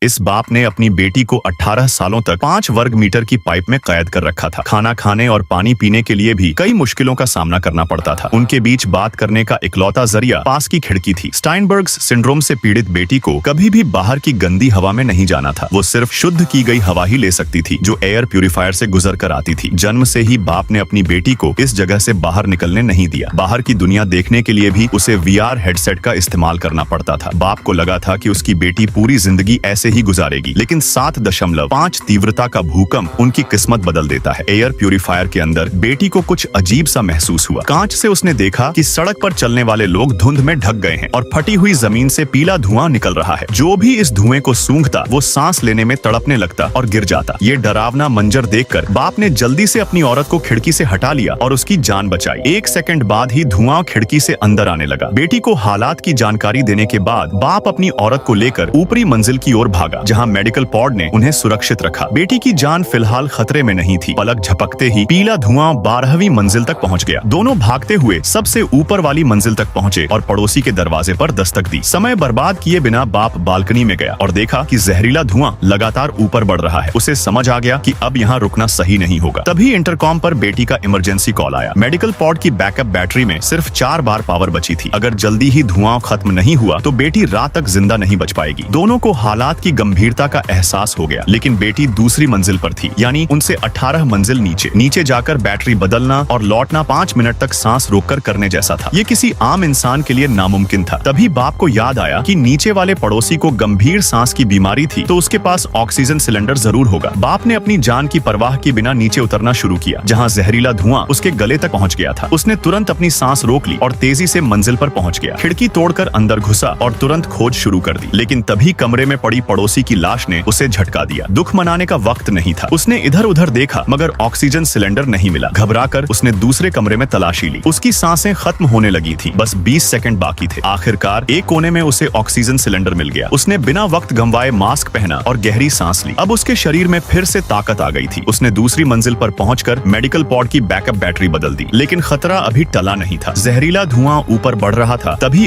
इस बाप ने अपनी बेटी को 18 सालों तक 5 वर्ग मीटर की पाइप में कैद कर रखा था। खाना खाने और पानी पीने के लिए भी कई मुश्किलों का सामना करना पड़ता था। उनके बीच बात करने का इकलौता जरिया पास की खिड़की थी। स्टाइनबर्ग्स सिंड्रोम से पीड़ित बेटी को कभी भी बाहर की गंदी हवा में नहीं जाना था। वो सिर्फ शुद्ध की गई हवा ही ले सकती थी, जो एयर प्यूरिफायर से गुजर कर आती थी। जन्म से ही बाप ने अपनी बेटी को इस जगह से बाहर निकलने नहीं दिया। बाहर की दुनिया देखने के लिए भी उसे VR हेडसेट का इस्तेमाल करना पड़ता था। बाप को लगा था कि उसकी बेटी पूरी जिंदगी ऐसे ही गुजारेगी, लेकिन 7.5 तीव्रता का भूकंप उनकी किस्मत बदल देता है। एयर प्यूरिफायर के अंदर बेटी को कुछ अजीब सा महसूस हुआ। कांच से उसने देखा कि सड़क पर चलने वाले लोग धुंध में ढक गए हैं और फटी हुई जमीन से पीला धुआं निकल रहा है। जो भी इस धुएं को सूंघता वो सांस लेने में तड़पने लगता और गिर जाता। ये डरावना मंजर देखकर बाप ने जल्दी से अपनी औरत को खिड़की से हटा लिया और उसकी जान बचाई। 1 सेकंड बाद ही धुआं खिड़की से अंदर आने लगा। बेटी को हालात की जानकारी देने के बाद बाप अपनी औरत को लेकर ऊपरी मंजिल की ओर भागा, जहां मेडिकल पॉड ने उन्हें सुरक्षित रखा। बेटी की जान फिलहाल खतरे में नहीं थी। पलक झपकते ही पीला धुआं 12वीं मंजिल तक पहुंच गया। दोनों भागते हुए सबसे ऊपर वाली मंजिल तक पहुंचे और पड़ोसी के दरवाजे पर दस्तक दी। समय बर्बाद किए बिना बाप बालकनी में गया और देखा कि जहरीला धुआं लगातार ऊपर बढ़ रहा है। उसे समझ आ गया कि अब यहाँ रुकना सही नहीं होगा। तभी इंटरकॉम पर बेटी का इमरजेंसी कॉल आया। मेडिकल पॉड की बैकअप बैटरी में सिर्फ 4 बार पावर बची थी। अगर जल्दी ही धुआं खत्म नहीं हुआ तो बेटी रात तक जिंदा नहीं बच पाएगी। दोनों को हालात की गंभीरता का एहसास हो गया, लेकिन बेटी दूसरी मंजिल पर थी, यानी उनसे 18 मंजिल नीचे जाकर बैटरी बदलना और लौटना 5 मिनट तक सांस रोककर करने जैसा था। ये किसी आम इंसान के लिए नामुमकिन था। तभी बाप को याद आया कि नीचे वाले पड़ोसी को गंभीर सांस की बीमारी थी, तो उसके पास ऑक्सीजन सिलेंडर जरूर होगा। बाप ने अपनी जान की परवाह किए बिना नीचे उतरना शुरू किया, जहाँ जहरीला धुआं उसके गले तक पहुँच गया था। उसने तुरंत अपनी सांस रोक ली और तेजी से मंजिल पर पहुँच गया। खिड़की तोड़कर अंदर घुसा और तुरंत खोज शुरू कर दी, लेकिन तभी कमरे में पड़ी पड़ोसी की लाश ने उसे झटका दिया। दुख मनाने का वक्त नहीं था। उसने इधर उधर देखा मगर ऑक्सीजन सिलेंडर नहीं मिला। घबराकर उसने दूसरे कमरे में तलाशी ली। उसकी सांसें खत्म होने लगी थी, बस 20 सेकंड बाकी थे। आखिरकार एक कोने में उसे ऑक्सीजन सिलेंडर मिल गया। उसने बिना वक्त गंवाए मास्क पहना और गहरी सांस ली। अब उसके शरीर में फिर से ताकत आ गई थी। उसने दूसरी मंजिल पर पहुंचकर मेडिकल पॉड की बैकअप बैटरी बदल दी, लेकिन खतरा अभी टला नहीं था। जहरीला धुआं ऊपर बढ़ रहा था। तभी